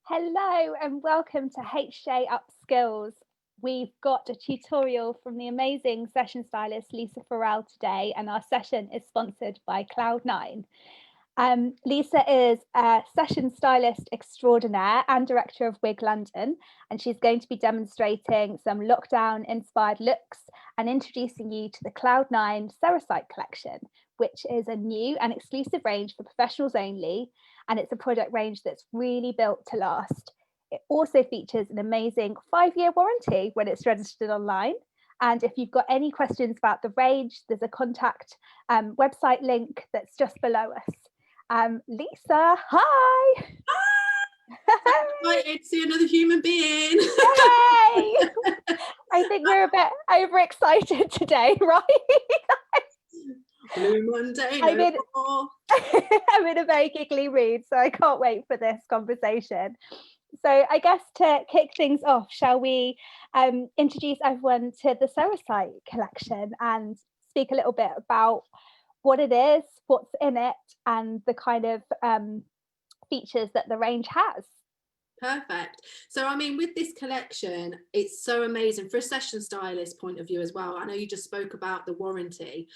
Hello and welcome to HJ Upskills. We've got a tutorial from the amazing session stylist Lisa Farrall today, and our session is sponsored by Cloud9. Lisa is a session stylist extraordinaire and director of Wig London, and she's going to be demonstrating some lockdown inspired looks and introducing you to the Cloud9 Ceresite collection, which is a new and exclusive range for professionals only, and it's a product range that's really built to last. It also features an amazing 5-year warranty when it's registered online. And if you've got any questions about the range, there's a contact website link that's just below us. Lisa, hi. Excited to see another human being. Hey! I think we're a bit overexcited today, right? Blue Monday, I'm in a very giggly mood, so I can't wait for this conversation. So I guess to kick things off, shall we introduce everyone to the Ceresite collection and speak a little bit about what it is, what's in it, and the kind of features that the range has. Perfect. So, I mean, with this collection, it's so amazing for a session stylist point of view as well. I know you just spoke about the warranty.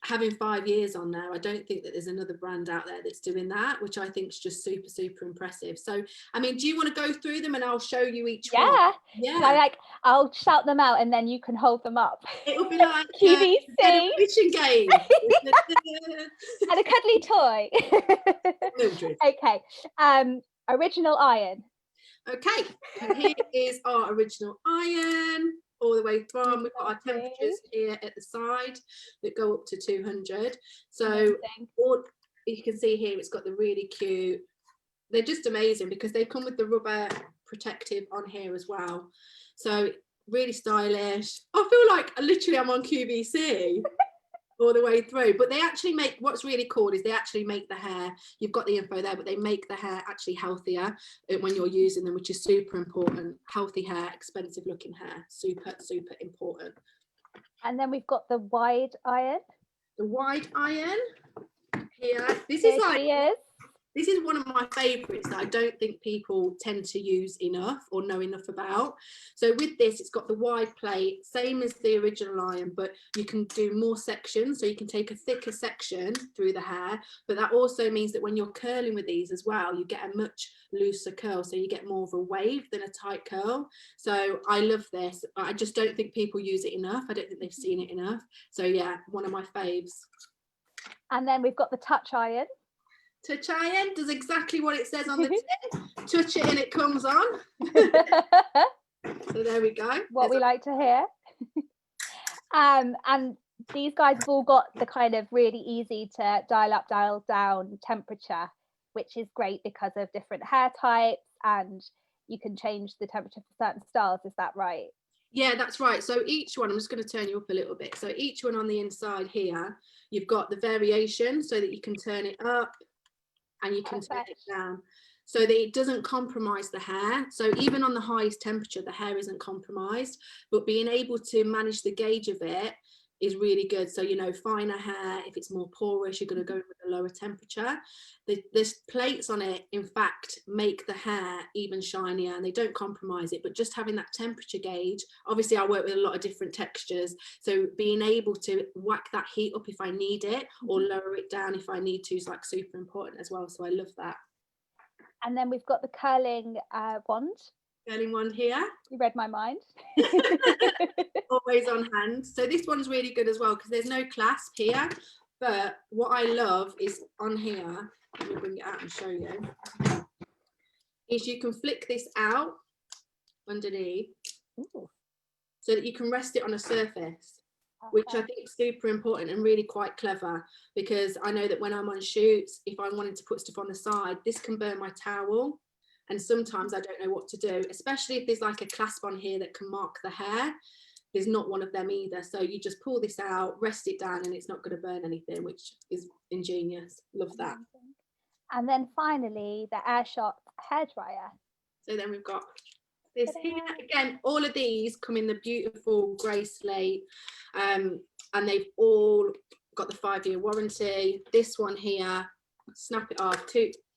Having 5 years on there, I don't think that there's another brand out there that's doing that, which I think is just super, super impressive. So, I mean, do you want to go through them and I'll show you each one? Yeah. I'll shout them out and then you can hold them up. It'll be like QVC. a fishing game. And a cuddly toy. Mildred. Okay. Original iron. Okay, and here is our original iron all the way from. We've got our temperatures here at the side that go up to 200. So all you can see here, it's got the really cute, they're just amazing because they come with the rubber protective on here as well. So really stylish. I feel like literally I'm on QVC. All the way through, but they actually make, what's really cool is they actually make the hair, you've got the info there, but they make the hair actually healthier when you're using them, which is super important. Healthy hair, expensive looking hair, super important. And then we've got the wide iron. The wide iron here, this is one of my favorites that I don't think people tend to use enough or know enough about. So with this, it's got the wide plate, same as the original iron, but you can do more sections. So you can take a thicker section through the hair, but that also means that when you're curling with these as well, you get a much looser curl. So you get more of a wave than a tight curl. So I love this. I just don't think people use it enough. I don't think they've seen it enough. So yeah, one of my faves. And then we've got the touch iron. Touch iron does exactly what it says on the tin. Touch it and it comes on. So there we go. What we like to hear. And these guys have all got the kind of really easy to dial up, dial down temperature, which is great because of different hair types, and you can change the temperature for certain styles. Is that right? Yeah, that's right. So each one, I'm just going to turn you up a little bit. So each one on the inside here, you've got the variation so that you can turn it up and you can turn it down so that it doesn't compromise the hair. So even on the highest temperature, the hair isn't compromised, but being able to manage the gauge of it is really good. So, you know, finer hair, if it's more porous, you're going to go with a lower temperature. There's plates on it, in fact, make the hair even shinier and they don't compromise it. But just having that temperature gauge, obviously I work with a lot of different textures. So being able to whack that heat up if I need it or lower it down if I need to is like super important as well. So I love that. And then we've got the curling wand. Curling wand here. You read my mind. Always on hand. So this one's really good as well because there's no clasp here, but what I love is on here, let me bring it out and show you, is you can flick this out underneath. Ooh. So that you can rest it on a surface, which I think is super important and really quite clever, because I know that when I'm on shoots, if I'm wanting to put stuff on the side, this can burn my towel. And sometimes I don't know what to do, especially if there's like a clasp on here that can mark the hair. There's not one of them either. So you just pull this out, rest it down, and it's not going to burn anything, which is ingenious. Love that. And then finally, the Airshot hairdryer. So then we've got this here. Again, all of these come in the beautiful grey slate, and they've all got the 5-year warranty. This one here, snap it off,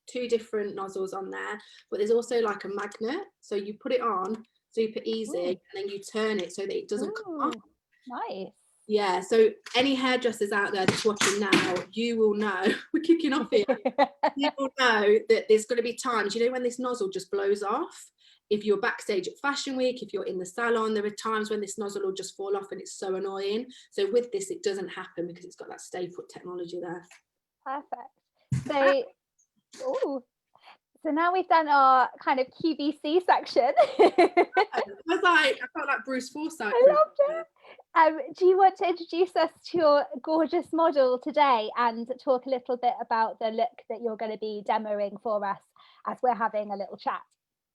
2 different nozzles on there, but there's also like a magnet, so you put it on super easy. Ooh. And then you turn it so that it doesn't come off. Nice. Yeah, so any hairdressers out there that's watching now, you will know, we're kicking off here, you will know that there's going to be times, when this nozzle just blows off. If you're backstage at Fashion Week, if you're in the salon, there are times when this nozzle will just fall off and it's so annoying. So with this, it doesn't happen because it's got that stay put technology there. Perfect. So now we've done our kind of QVC section. I felt like Bruce Forsyth. I loved it. Do you want to introduce us to your gorgeous model today and talk a little bit about the look that you're going to be demoing for us as we're having a little chat?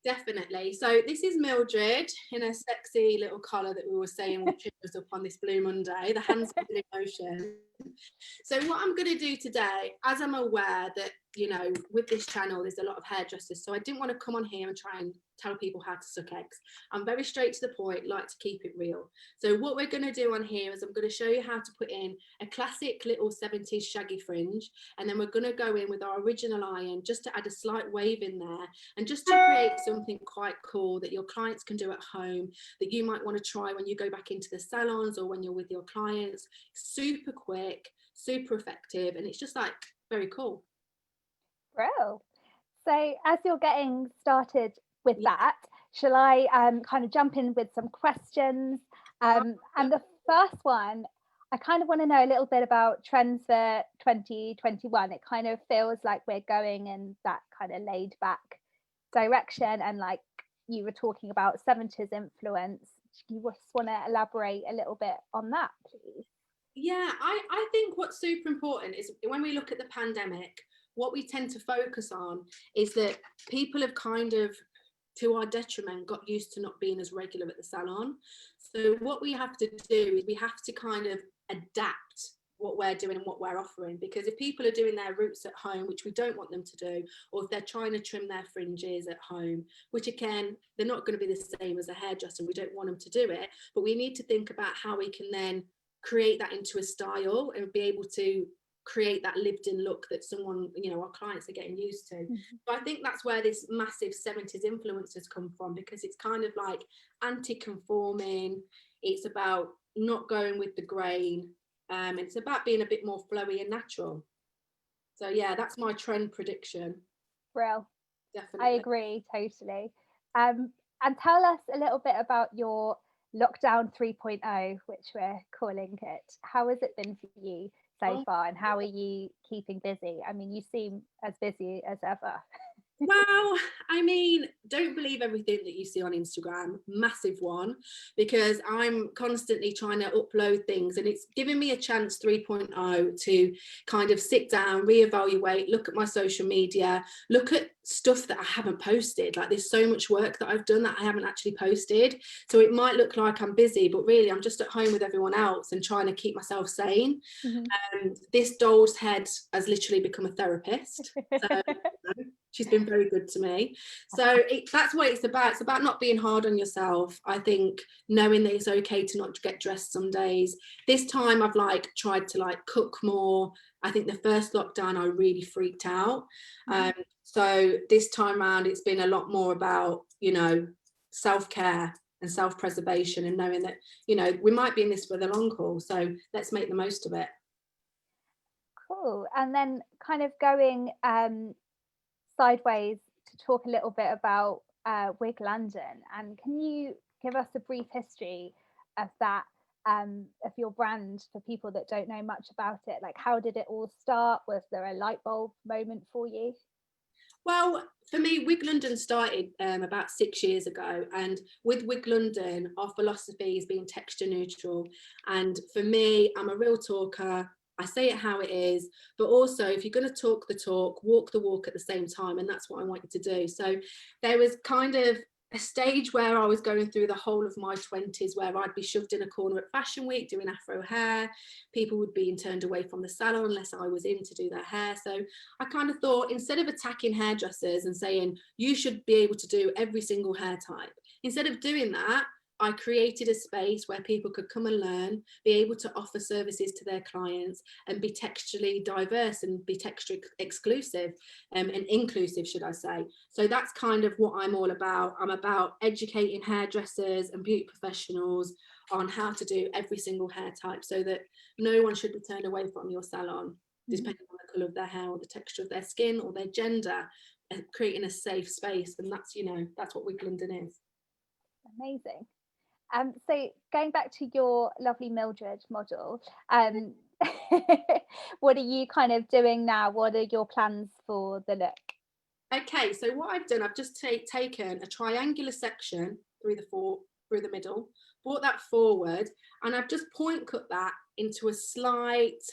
Definitely. So this is Mildred in a sexy little collar that we were saying will cheer us up on this Blue Monday, the hands in motion. So what I'm going to do today, as I'm aware that, with this channel, there's a lot of hairdressers. So I didn't want to come on here and try and tell people how to suck eggs. I'm very straight to the point, like to keep it real. So what we're going to do on here is I'm going to show you how to put in a classic little 70s shaggy fringe. And then we're going to go in with our original iron just to add a slight wave in there and just to create something quite cool that your clients can do at home, that you might want to try when you go back into the salons or when you're with your clients. Super quick, super effective, and it's just like very cool. Bro. So as you're getting started with that, shall I kind of jump in with some questions? And the first one, I kind of want to know a little bit about trends for 2021. It kind of feels like we're going in that kind of laid back direction, and like you were talking about 70s influence. Do you just want to elaborate a little bit on that, please? Yeah, I think what's super important is when we look at the pandemic, what we tend to focus on is that people have kind of, to our detriment, got used to not being as regular at the salon. So what we have to do is we have to kind of adapt what we're doing and what we're offering, because if people are doing their roots at home, which we don't want them to do, or if they're trying to trim their fringes at home, which again, they're not going to be the same as a hairdresser, we don't want them to do it, but we need to think about how we can then create that into a style and be able to create that lived in look that someone, our clients are getting used to. But I think that's where this massive 70s influence has come from, because it's kind of like anti-conforming, it's about not going with the grain, it's about being a bit more flowy and natural. So yeah, that's my trend prediction. Brill. Definitely. I agree totally. And tell us a little bit about your lockdown 3.0, which we're calling it. How has it been for you so far, and how are you keeping busy? I mean, you seem as busy as ever. Well, I mean, don't believe everything that you see on Instagram, massive one, because I'm constantly trying to upload things, and it's giving me a chance 3.0 to kind of sit down, reevaluate, look at my social media, look at stuff that I haven't posted. Like, there's so much work that I've done that I haven't actually posted. So it might look like I'm busy, but really I'm just at home with everyone else and trying to keep myself sane. This doll's head has literally become a therapist. So, she's been very good to me. So that's what it's about. It's about not being hard on yourself. I think knowing that it's okay to not get dressed some days. This time I've tried to cook more. I think the first lockdown I really freaked out. So this time around it's been a lot more about, self-care and self-preservation, and knowing that, we might be in this for the long haul. So let's make the most of it. Cool. And then kind of going sideways to talk a little bit about Wig London, and can you give us a brief history of that, of your brand, for people that don't know much about it? Like, how did it all start? Was there a light bulb moment for you? Well, for me, Wig London started about 6 years ago, and with Wig London, our philosophy is being texture neutral. And for me, I'm a real talker. I say it how it is, but also if you're going to talk the talk, walk the walk at the same time, and that's what I want you to do. So there was kind of a stage where I was going through the whole of my 20s where I'd be shoved in a corner at Fashion Week doing afro hair. People would be turned away from the salon unless I was in to do their hair. So I kind of thought, instead of attacking hairdressers and saying you should be able to do every single hair type, instead of doing that, I created a space where people could come and learn, be able to offer services to their clients, and be texturally diverse and be texture exclusive and inclusive, should I say. So that's kind of what I'm all about. I'm about educating hairdressers and beauty professionals on how to do every single hair type, so that no one should be turned away from your salon, depending on the colour of their hair or the texture of their skin or their gender, and creating a safe space. And that's, you know, that's what Wig London is. Amazing. So going back to your lovely Mildred model, what are you kind of doing now? What are your plans for the look? Okay, so what I've done, I've just taken a triangular section through the middle, brought that forward, and I've just point cut that into a slight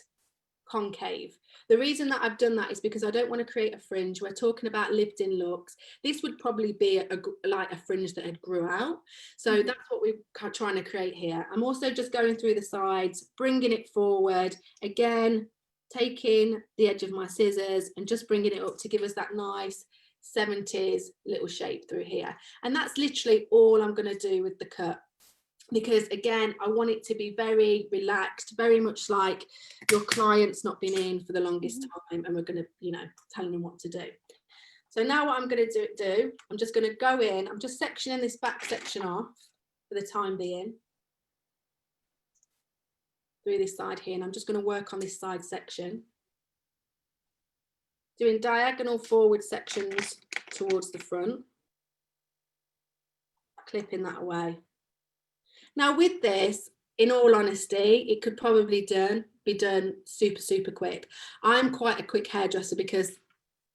concave. The reason that I've done that is because I don't want to create a fringe. We're talking about lived in looks. This would probably be like a fringe that had grew out. So that's what we're trying to create here. I'm also just going through the sides, bringing it forward, again, taking the edge of my scissors and just bringing it up to give us that nice 70s little shape through here. And that's literally all I'm going to do with the cut, because again, I want it to be very relaxed, very much like your client's not been in for the longest time and we're going to, you know, telling them what to do. So now what I'm going to do, I'm just going to go in, I'm just sectioning this back section off for the time being through this side here, and I'm just going to work on this side section, doing diagonal forward sections towards the front, clipping that away. Now with this, in all honesty, it could probably be done super, super quick. I'm quite a quick hairdresser because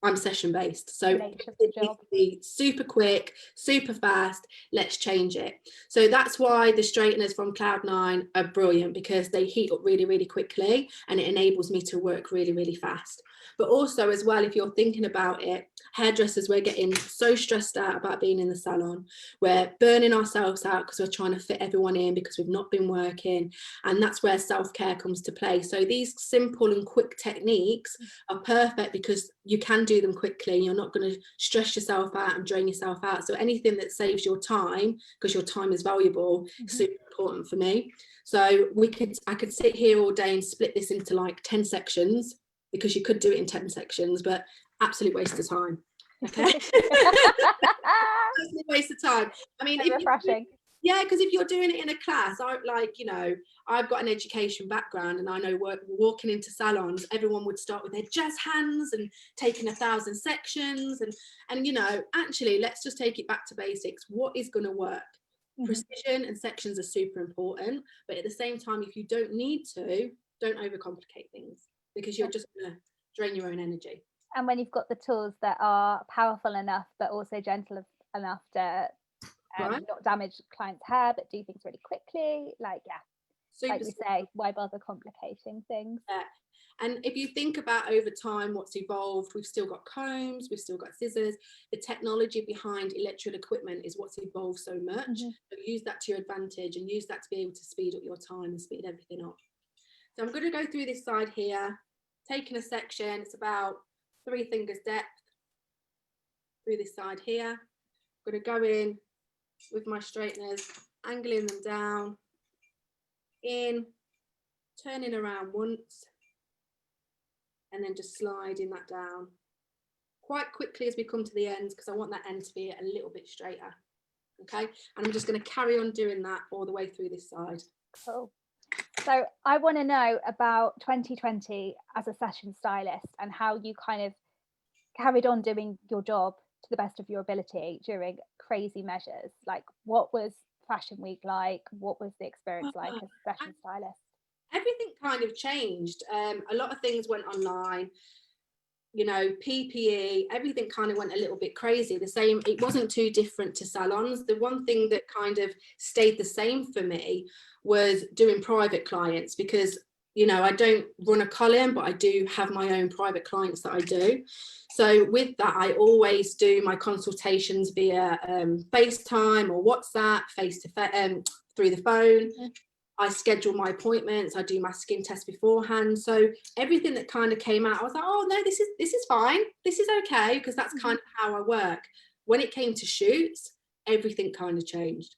I'm session based. So it needs to be super quick, super fast. Let's change it. So that's why the straighteners from Cloud9 are brilliant, because they heat up really, really quickly and it enables me to work really, really fast. But also as well, if you're thinking about it, hairdressers, we're getting so stressed out about being in the salon. We're burning ourselves out because we're trying to fit everyone in because we've not been working. And that's where self-care comes to play. So these simple and quick techniques are perfect because you can do them quickly. You're not going to stress yourself out and drain yourself out. So anything that saves your time, because your time is valuable, is super important for me. So I could sit here all day and split this into like 10 sections, because you could do it in 10 sections, but absolute waste of time. Okay. Absolute waste of time. I mean, refreshing. Yeah, because if you're doing it in a class, you know, I've got an education background, and I know walking into salons, everyone would start with their jazz hands and taking 1,000 sections, and you know, actually, let's just take it back to basics. What is going to work? Precision and sections are super important, but at the same time, if you don't need to, don't overcomplicate things, because you're just going to drain your own energy. And when you've got the tools that are powerful enough but also gentle enough to not damage clients' hair but do things really quickly, like like you say, why bother complicating things? Yeah. And if you think about over time what's evolved, we've still got combs, we've still got scissors. The technology behind electrical equipment is what's evolved so much. So use that to your advantage and use that to be able to speed up your time and speed everything up. So I'm going to go through this side here, taking a section, it's about 3 fingers depth through this side here. I'm going to go in with my straighteners, angling them down, in, turning around once, and then just sliding that down quite quickly as we come to the ends, because I want that end to be a little bit straighter. Okay, and I'm just going to carry on doing that all the way through this side. Cool. So I want to know about 2020 as a session stylist and how you kind of carried on doing your job to the best of your ability during crazy measures. Like, what was Fashion Week like? What was the experience like as a session stylist? Everything kind of changed. A lot of things went online. You know, PPE, everything kind of went a little bit crazy. The same, it wasn't too different to salons. The one thing that kind of stayed the same for me was doing private clients, because, you know, I don't run a column, but I do have my own private clients that I do. So with that, I always do my consultations via FaceTime or WhatsApp, through the phone. I schedule my appointments, I do my skin test beforehand. So everything that kind of came out, I was like, oh no, this is fine, this is okay, because that's kind of how I work. When it came to shoots, everything kind of changed.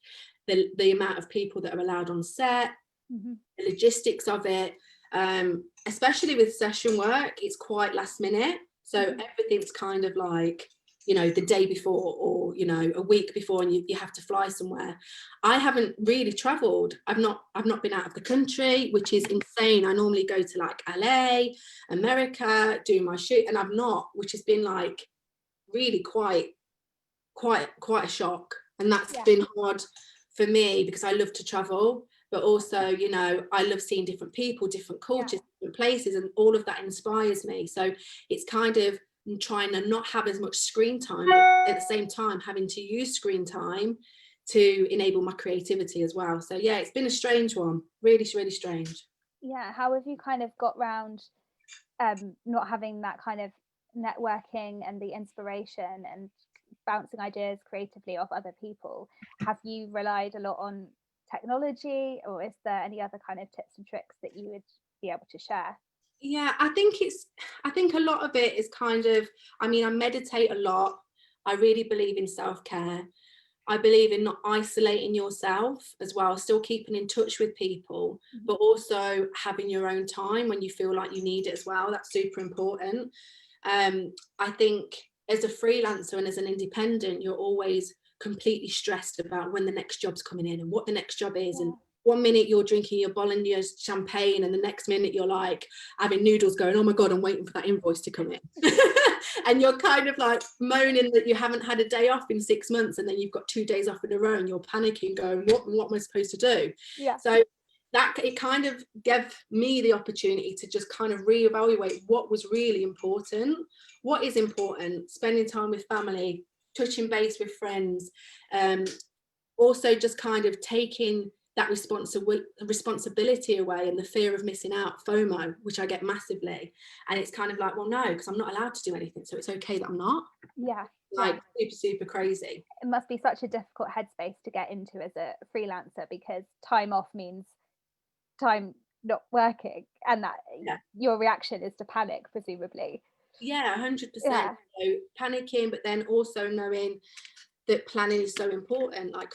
the amount of people that are allowed on set, the logistics of it, especially with session work, it's quite last minute. So everything's kind of like, you know, the day before, or, you know, a week before, and you have to fly somewhere. I haven't really traveled. I've not been out of the country, which is insane. I normally go to like LA, America, do my shoot, and I've not, which has been like really quite a shock. And that's been hard for me, because I love to travel, but also, you know, I love seeing different people, different cultures, different places, and all of that inspires me. So it's kind of trying to not have as much screen time, but at the same time having to use screen time to enable my creativity as well. So yeah, it's been a strange one, really, really strange. Yeah, how have you kind of got round not having that kind of networking and the inspiration and bouncing ideas creatively off other people? Have you relied a lot on technology, or is there any other kind of tips and tricks that you would be able to share? Yeah, I think a lot of it is kind of, I mean, I meditate a lot. I really believe in self-care. I believe in not isolating yourself as well, still keeping in touch with people, but also having your own time when you feel like you need it as well. That's super important. I think as a freelancer and as an independent, you're always completely stressed about when the next job's coming in and what the next job is. And one minute you're drinking your bolognese champagne, and the next minute you're like having noodles going, oh my God, I'm waiting for that invoice to come in. And you're kind of like moaning that you haven't had a day off in 6 months, and then you've got 2 days off in a row, and you're panicking going, what am I supposed to do? So that, it kind of gave me the opportunity to just kind of reevaluate what was really important, what is important, spending time with family, touching base with friends, also just kind of taking that responsibility away, and the fear of missing out, FOMO, which I get massively. And it's kind of like, well, no, because I'm not allowed to do anything, so it's okay that I'm not. Super crazy. It must be such a difficult headspace to get into as a freelancer, because time off means time not working, and that your reaction is to panic, presumably. 100%. So panicking, but then also knowing that planning is so important, like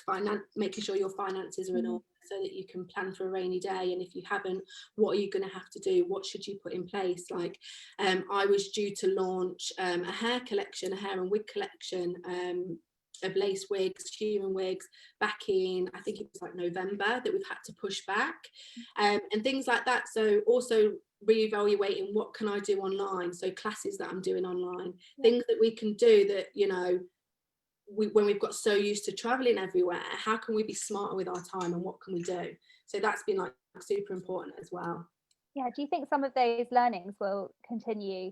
making sure your finances are in order so that you can plan for a rainy day. And if you haven't, what are you going to have to do? What should you put in place? Like I was due to launch a hair and wig collection of lace wigs, human wigs, back in, I think it was like November, that we've had to push back, and things like that. So also reevaluating, what can I do online? So classes that I'm doing online, things that we can do that, you know, when we've got so used to traveling everywhere, how can we be smarter with our time, and what can we do? So that's been like super important as well. Do you think some of those learnings will continue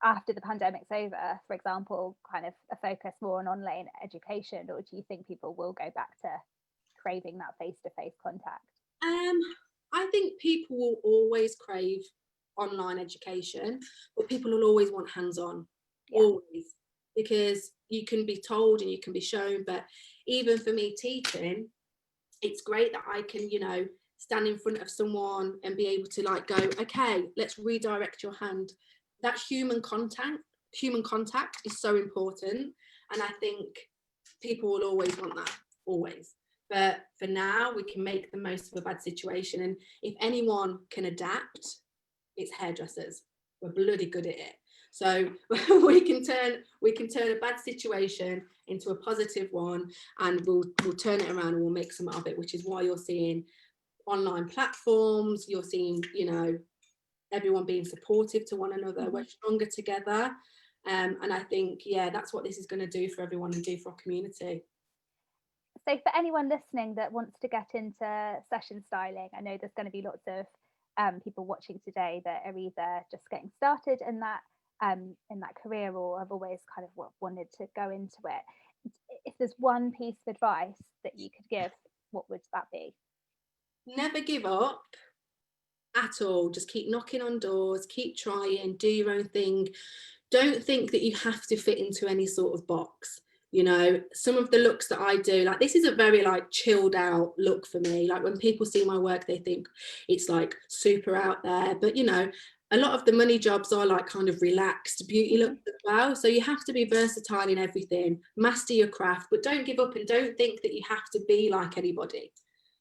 after the pandemic's over? For example, kind of a focus more on online education, or do you think people will go back to craving that face-to-face contact? I think people will always crave online education, but people will always want hands-on, always, because you can be told and you can be shown. But even for me teaching, it's great that I can, you know, stand in front of someone and be able to like go, okay, let's redirect your hand. That human contact is so important, and I think people will always want that, always. But for now, we can make the most of a bad situation, and if anyone can adapt, it's hairdressers. We're bloody good at it. So we can turn a bad situation into a positive one, and we'll turn it around and we'll make some of it, which is why you're seeing online platforms, you're seeing, you know, everyone being supportive to one another. We're stronger together. And I think, that's what this is going to do for everyone and do for our community. So for anyone listening that wants to get into session styling, I know there's going to be lots of people watching today that are either just getting started in that career, or have always kind of wanted to go into it. If there's one piece of advice that you could give, what would that be? Never give up at all. Just keep knocking on doors, keep trying, do your own thing. Don't think that you have to fit into any sort of box. You know, some of the looks that I do, like this is a very like chilled out look for me. Like when people see my work, they think it's like super out there, but you know, a lot of the money jobs are like kind of relaxed beauty looks as well. So you have to be versatile in everything, master your craft, but don't give up and don't think that you have to be like anybody,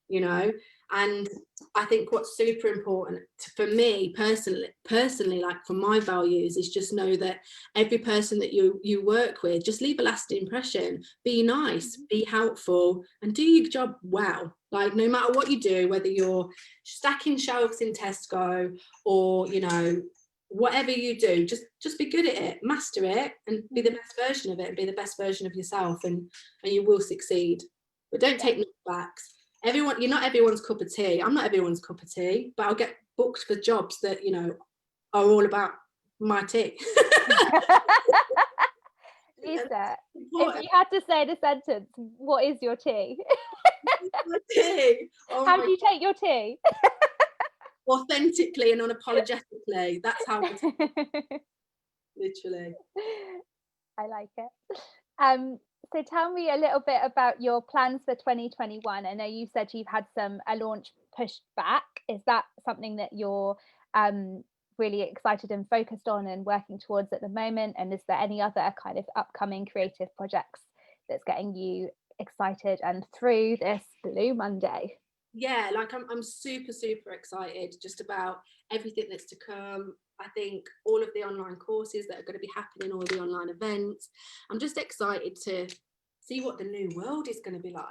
you know. And I think what's super important for me personally, like for my values, is just know that every person that you work with, just leave a lasting impression. Be nice, be helpful, and do your job well. Like no matter what you do, whether you're stacking shelves in Tesco or, you know, whatever you do, just be good at it, master it, and be the best version of it, and be the best version of yourself, and you will succeed. But don't take knockbacks. Everyone, you're not everyone's cup of tea. I'm not everyone's cup of tea, but I'll get booked for jobs that, you know, are all about my tea. Lisa, if you had to say the sentence, what is your tea? My tea. Oh, how do you take your tea? Authentically and unapologetically. That's how it's literally. I like it. So tell me a little bit about your plans for 2021. I know you said you've had a launch pushed back. Is that something that you're really excited and focused on and working towards at the moment? And is there any other kind of upcoming creative projects that's getting you excited and through this Blue Monday? Yeah, like I'm super excited just about everything that's to come. I think all of the online courses that are going to be happening, all the online events. I'm just excited to see what the new world is going to be like.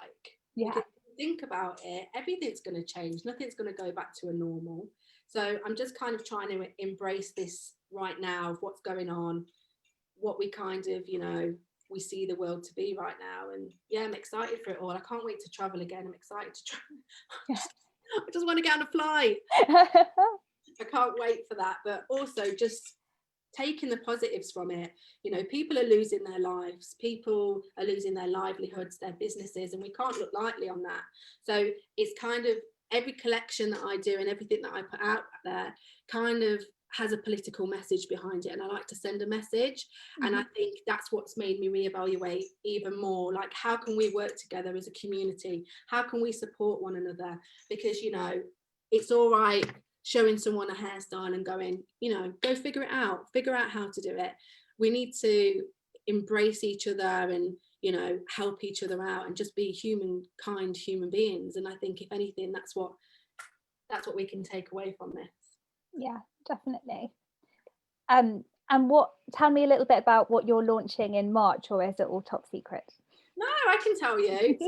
Yeah. Because if you think about it, everything's going to change. Nothing's going to go back to a normal. So I'm just kind of trying to embrace this right now of what's going on, what we kind of, you know, we see the world to be right now. And yeah, I'm excited for it all. I can't wait to travel again. I'm excited to travel. I just want to get on a flight. I can't wait for that. But also just taking the positives from it. You know, people are losing their lives, people are losing their livelihoods, their businesses, and we can't look lightly on that. So it's kind of every collection that I do and everything that I put out there kind of has a political message behind it, and I like to send a message. And I think that's what's made me reevaluate even more, like how can we work together as a community, how can we support one another, because you know it's all right showing someone a hairstyle and going, you know, go figure out how to do it. We need to embrace each other and, you know, help each other out and just be kind human beings. And I think if anything, that's what we can take away from this. Yeah, definitely. And tell me a little bit about what you're launching in March, or is it all top secret? No, I can tell you.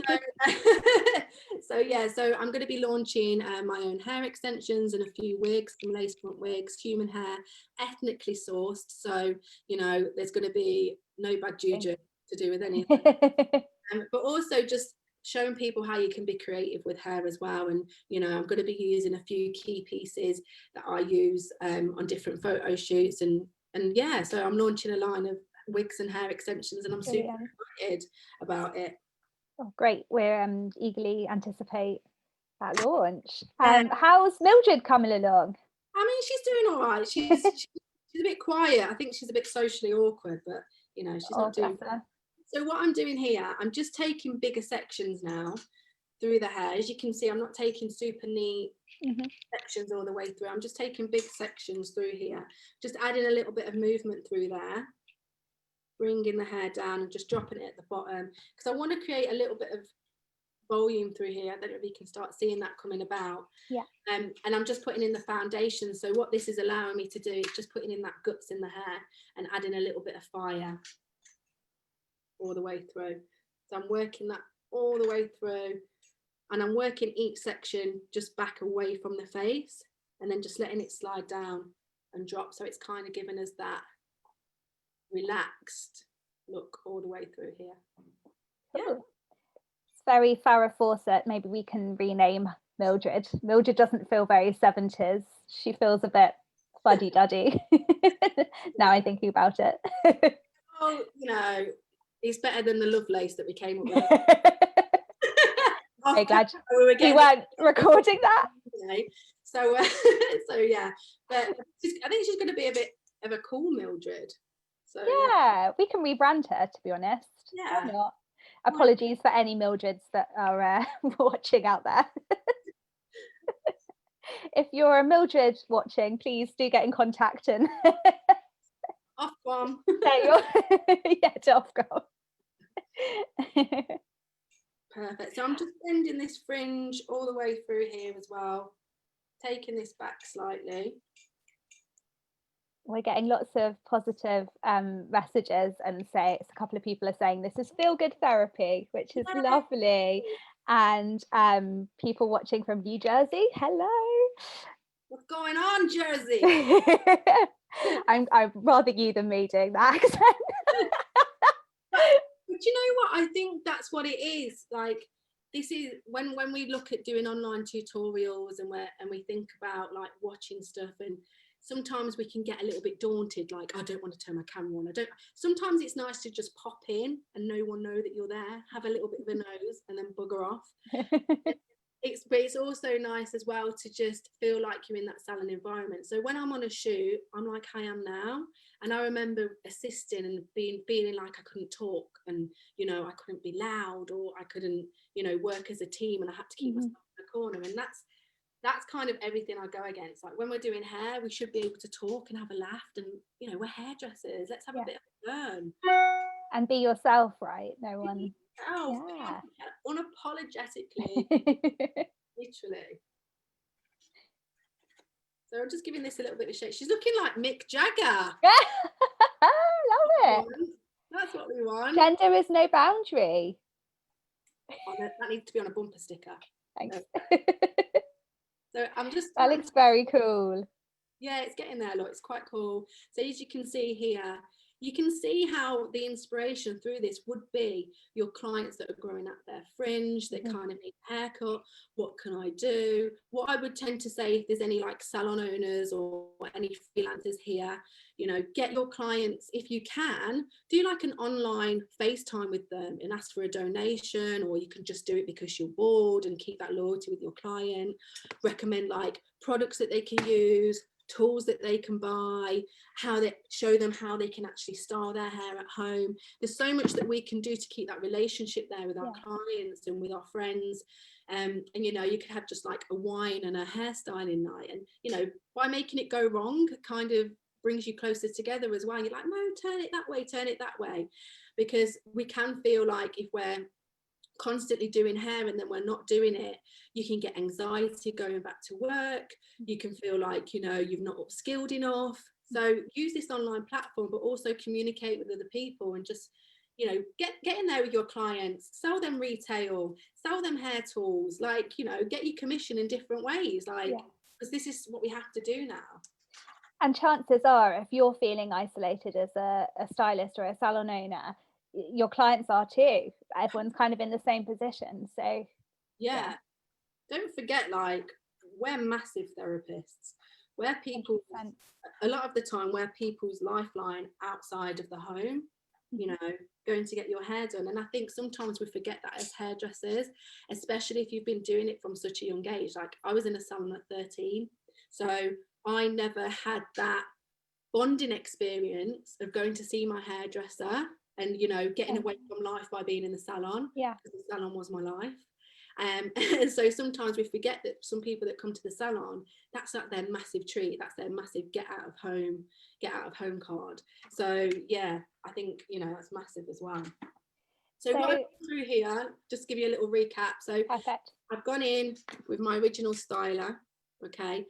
So I'm going to be launching my own hair extensions and a few wigs, some lace front wigs, human hair, ethnically sourced. So, you know, there's going to be no bad juju to do with any of that. But also just showing people how you can be creative with hair as well. And, you know, I'm going to be using a few key pieces that I use on different photo shoots. And yeah, so I'm launching a line of wigs and hair extensions, and I'm super excited about it. Oh, great. We're eagerly anticipate that launch. How's Mildred coming along? I mean, she's doing all right. She's a bit quiet. I think she's a bit socially awkward, but you know, she's not doing that. So what I'm doing here, I'm just taking bigger sections now through the hair. As you can see, I'm not taking super neat sections all the way through. I'm just taking big sections through here, just adding a little bit of movement through there, bringing the hair down and just dropping it at the bottom, because I want to create a little bit of volume through here. I don't know if you can start seeing that coming about. Yeah. And I'm just putting in the foundation. So what this is allowing me to do is just putting in that guts in the hair and adding a little bit of fire all the way through. So I'm working that all the way through, and I'm working each section just back away from the face and then just letting it slide down and drop. So it's kind of giving us that relaxed look all the way through here. Yeah. It's very Farrah Fawcett. Maybe we can rename Mildred. Mildred doesn't feel very 70s. She feels a bit fuddy-duddy. Now I'm thinking about it. Oh, you know, it's better than the Lovelace that we came up with. I'm glad we weren't recording that. So yeah, but I think she's going to be a bit of a cool Mildred. So yeah, we can rebrand her, to be honest. Yeah. Why not? Apologies for any Mildreds that are watching out there. If you're a Mildred watching, please do get in contact and Ofcom. yeah, to Ofcom. Perfect. So I'm just bending this fringe all the way through here as well, taking this back slightly. We're getting lots of positive messages, and a couple of people are saying this is feel good therapy, which is lovely. And people watching from New Jersey, hello. What's going on, Jersey? I'm rather you than me doing that accent. But you know what? I think that's what it is. Like, this is when we look at doing online tutorials and we think about like watching stuff, and sometimes we can get a little bit daunted, like, I don't want to turn my camera on. Sometimes it's nice to just pop in and no one know that you're there, have a little bit of a nose and then bugger off. But it's also nice as well to just feel like you're in that salon environment. So when I'm on a shoot, I'm like I am now. And I remember assisting and feeling like I couldn't talk, and, you know, I couldn't be loud, or I couldn't, you know, work as a team, and I had to keep myself in the corner. And that's kind of everything I go against. Like, when we're doing hair, we should be able to talk and have a laugh, and, you know, we're hairdressers. Let's have a bit of fun. And be yourself, right? No one. Yeah. Unapologetically. Literally. So I'm just giving this a little bit of a shake. She's looking like Mick Jagger. Love it. That's what we want. Gender is no boundary. Oh, that needs to be on a bumper sticker. Thanks. So I'm just. That looks very cool. Yeah, it's getting there. Look, it's quite cool. So as you can see here, you can see how the inspiration through this would be your clients that are growing out their fringe, that kind of need a haircut. What can I do? What I would tend to say, if there's any like salon owners or any freelancers here, you know, get your clients, if you can, do like an online FaceTime with them and ask for a donation, or you can just do it because you're bored and keep that loyalty with your client. Recommend like products that they can use, tools that they can buy, how they show them how they can actually style their hair at home. There's so much that we can do to keep that relationship there with our clients and with our friends. And you know, you could have just like a wine and a hairstyling night, and you know, by making it go wrong, it kind of brings you closer together as well. You're like, no, turn it that way, turn it that way, because we can feel like if we're constantly doing hair and then we're not doing it, you can get anxiety going back to work. You can feel like, you know, you've not upskilled enough. So use this online platform, but also communicate with other people, and just, you know, get in there with your clients, sell them retail, sell them hair tools, like, you know, get your commission in different ways, like, because this is what we have to do now. And chances are, if you're feeling isolated as a stylist or a salon owner, your clients are too. Everyone's kind of in the same position. So yeah. Don't forget, like, we're massive therapists. We're people, 100%. A lot of the time, we're people's lifeline outside of the home, you know, going to get your hair done. And I think sometimes we forget that as hairdressers, especially if you've been doing it from such a young age. Like, I was in a salon at 13, so I never had that bonding experience of going to see my hairdresser and, you know, getting away from life by being in the salon. Because the salon was my life. And so sometimes we forget that some people that come to the salon, that's like their massive treat, that's their massive get out of home card. So yeah, I think, you know, that's massive as well. So what I've gone through here, just give you a little recap. So perfect. I've gone in with my original styler, okay,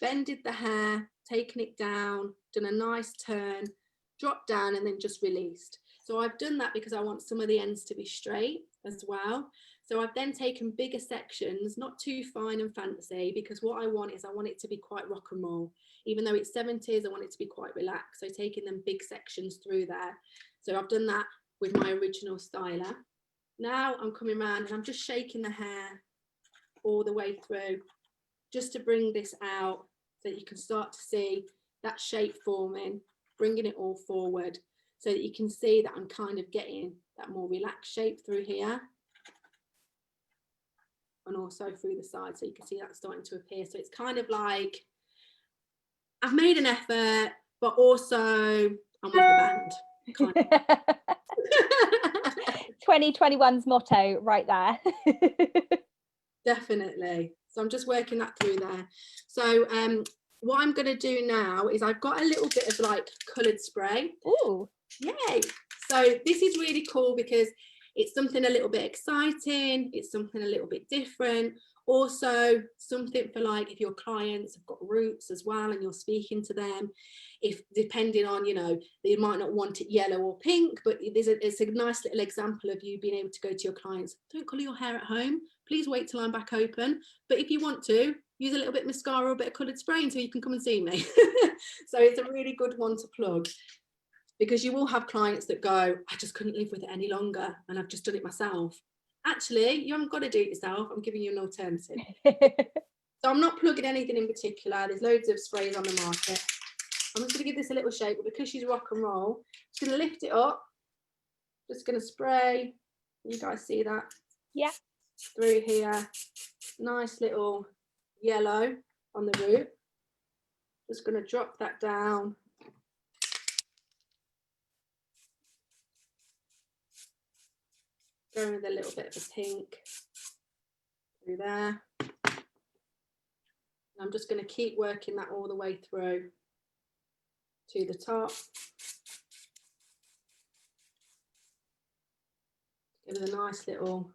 bended the hair, taken it down, done a nice turn, dropped down, and then just released. So I've done that because I want some of the ends to be straight as well. So I've then taken bigger sections, not too fine and fancy, because what I want it to be quite rock and roll. Even though it's 70s, I want it to be quite relaxed. So taking them big sections through there. So I've done that with my original styler. Now I'm coming around and I'm just shaking the hair all the way through, just to bring this out so that you can start to see that shape forming, bringing it all forward so that you can see that I'm kind of getting that more relaxed shape through here. And also through the side, so you can see that starting to appear. So it's kind of like I've made an effort, but also I'm with the band. Kind of. 2021's motto right there. Definitely. So I'm just working that through there. So what I'm going to do now is I've got a little bit of like coloured spray. Ooh. Yay. So this is really cool because it's something a little bit exciting. It's something a little bit different. Also something for like if your clients have got roots as well and you're speaking to them, if depending on, you know, they might not want it yellow or pink, but it's a nice little example of you being able to go to your clients, don't colour your hair at home, please wait till I'm back open, but if you want to, use a little bit of mascara or a bit of coloured spray until you can come and see me. So it's a really good one to plug, because you will have clients that go, I just couldn't live with it any longer and I've just done it myself. Actually, you haven't got to do it yourself. I'm giving you an alternative. So I'm not plugging anything in particular. There's loads of sprays on the market. I'm just going to give this a little shake, but because she's rock and roll, just going to lift it up. Just going to spray. You guys see that? Yeah. Through here. Nice little yellow on the root. Just going to drop that down. Going with a little bit of a pink through there. And I'm just going to keep working that all the way through to the top. Give it a nice little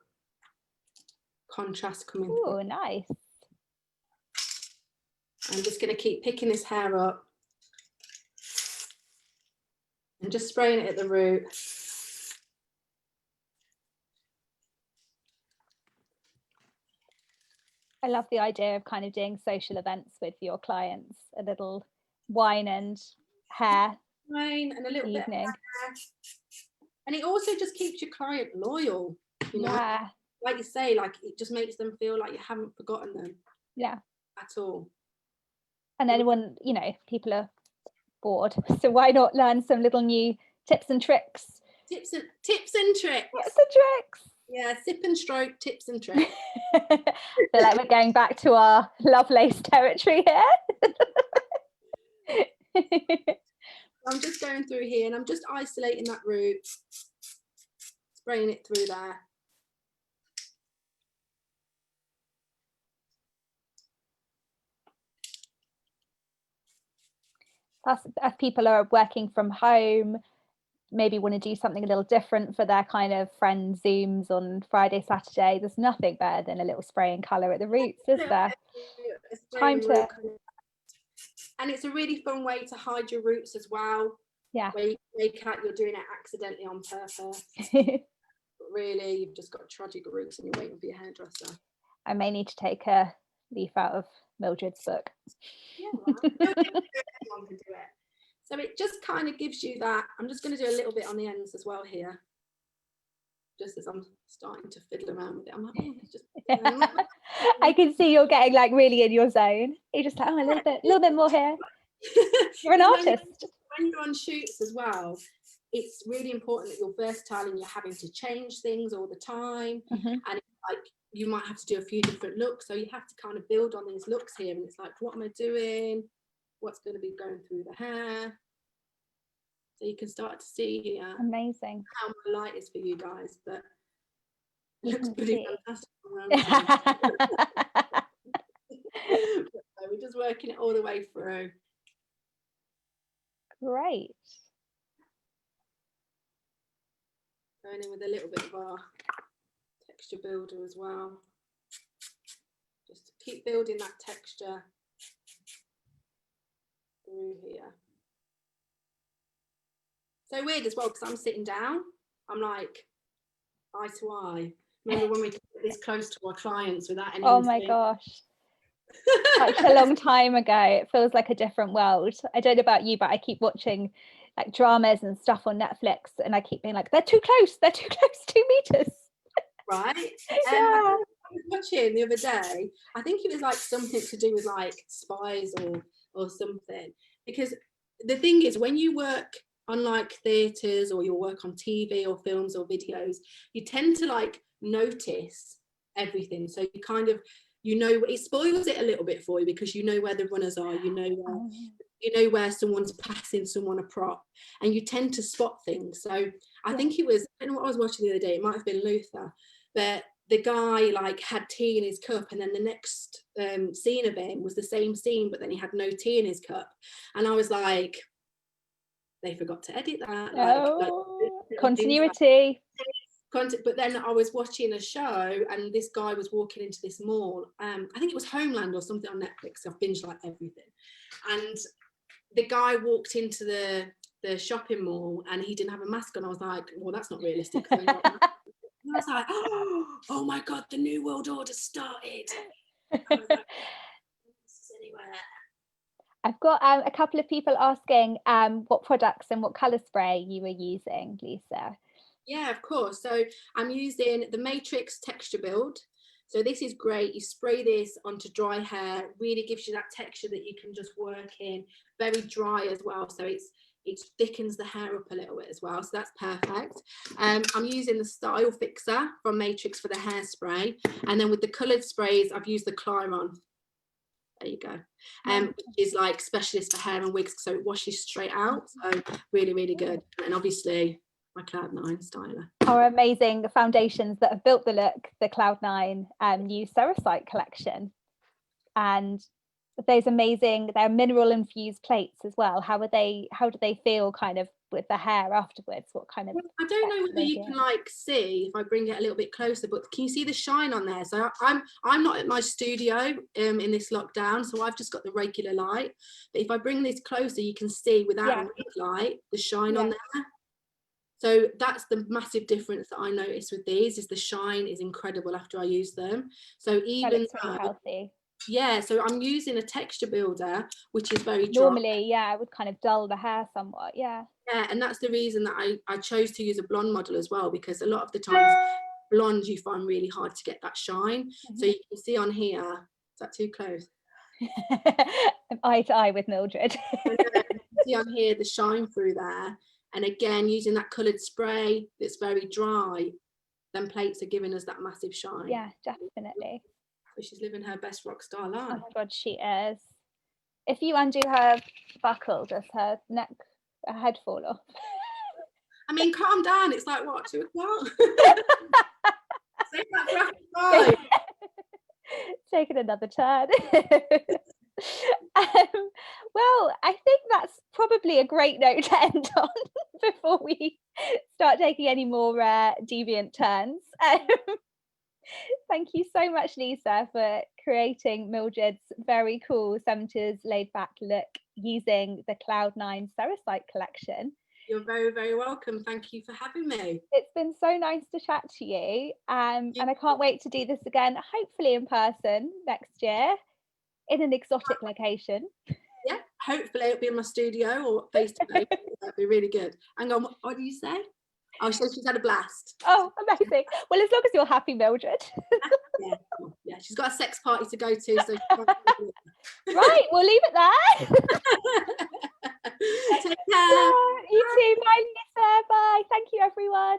contrast coming through. Oh, nice. I'm just going to keep picking this hair up and just spraying it at the root. I love the idea of kind of doing social events with your clients, a little wine and hair Wine and a little evening. bit of hair. And it also just keeps your client loyal, you know. Yeah. Like you say, like it just makes them feel like you haven't forgotten them. Yeah. At all. And then when, you know, people are bored, so why not learn some little new tips and tricks? Tips and tricks. Tips and tricks. Yeah, sip and stroke tips and tricks. I feel like we're going back to our Lovelace territory here. I'm just going through here and I'm just isolating that root, spraying it through there. Plus, as people are working from home, maybe want to do something a little different for their kind of friend Zooms on Friday, Saturday, there's nothing better than a little spray and colour at the roots, is there? Time to... And it's a really fun way to hide your roots as well. Yeah. Where you make out you're doing it accidentally on purpose. But really, you've just got tragic roots and you're waiting for your hairdresser. I may need to take a leaf out of Mildred's book. Yeah, well, everyone can do it. So it just kind of gives you that. I'm just going to do a little bit on the ends as well here. Just as I'm starting to fiddle around with it. I'm like, oh, it's just... I can see you're getting like really in your zone. You're just like, oh, a little bit more here. You're an artist. When you're on shoots as well, it's really important that you're versatile and you're having to change things all the time. Mm-hmm. And it's like you might have to do a few different looks, so you have to kind of build on these looks here, and it's like, what am I doing? What's going to be going through the hair? So you can start to see here. Amazing. How my light is for you guys, but it looks pretty fantastic around. So we're just working it all the way through. Great. Going in with a little bit of our texture builder as well. Just to keep building that texture through here. So weird as well, because I'm sitting down, I'm like eye to eye. Remember when we get this close to our clients without any... Oh my gosh. Such a long time ago. It feels like a different world. I don't know about you, but I keep watching like dramas and stuff on Netflix, and I keep being like, they're too close, 2 meters. Right. Yeah. I was watching the other day, I think it was like something to do with like spies or something, because the thing is, when you work on like theatres or you'll work on TV or films or videos, you tend to like notice everything, so you kind of, you know, it spoils it a little bit for you, because you know where the runners are, you know where someone's passing someone a prop, and you tend to spot things. So I think it was, I don't know what I was watching the other day, it might have been Luther, but the guy like had tea in his cup, and then the next scene of him was the same scene, but then he had no tea in his cup, and I was like, they forgot to edit that. Continuity. But then I was watching a show, and this guy was walking into this mall. I think it was Homeland or something on Netflix. I've binged like everything, and the guy walked into the shopping mall, and he didn't have a mask on. I was like, well, that's not realistic. And I was like, oh my god, the New World Order started. I was like, anywhere. I've got a couple of people asking what products and what colour spray you were using, Lisa. Yeah, of course. So I'm using the Matrix Texture Build. So this is great. You spray this onto dry hair, really gives you that texture that you can just work in. Very dry as well. So it thickens the hair up a little bit as well. So that's perfect. I'm using the Style Fixer from Matrix for the hairspray. And then with the coloured sprays, I've used the Cliron. There you go. Which is like specialist for hair and wigs, so it washes straight out. So really, really good. And obviously my Cloud9 styler. Our amazing foundations that have built the look, the Cloud9 new Ceresite collection. And those amazing, they're mineral infused plates as well. How do they feel kind of with the hair afterwards? What kind of, I don't know whether you can like see if I bring it a little bit closer, but can you see the shine on there? So I'm not at my studio in this lockdown, so I've just got the regular light. But if I bring this closer, you can see without a red light the shine on there. So that's the massive difference that I noticed with these, is the shine is incredible after I use them. So even really healthy. Yeah, so I'm using a texture builder, which is very dry. Normally, yeah, it would kind of dull the hair somewhat, yeah. Yeah, and that's the reason that I chose to use a blonde model as well, because a lot of the times blondes you find really hard to get that shine. So you can see on here, is that too close? I'm eye to eye with Mildred. You can see on here the shine through there. And again, using that coloured spray that's very dry, then plates are giving us that massive shine. Yeah, definitely. So she's living her best rock star life. Oh my god, she is. If you undo her buckle, does her head fall off? I mean, calm down. It's like, what, 2 o'clock? Save that graphic line. Taking another turn. Well, I think that's probably a great note to end on before we start taking any more deviant turns. Thank you so much, Lisa, for creating Mildred's very cool 70s laid-back look using the Cloud9 Ceresite collection. You're very, very welcome. Thank you for having me. It's been so nice to chat to you, and I can't wait to do this again, hopefully in person next year, in an exotic location. Yeah, hopefully it'll be in my studio or face to face. That'd be really good. Hang on, what do you say? Oh, so she's had a blast. Oh, amazing. Well, as long as you're happy, Mildred. Yeah, she's got a sex party to go to. So right, we'll leave it there. Take care. You too. Bye, Lisa. Bye. Thank you, everyone.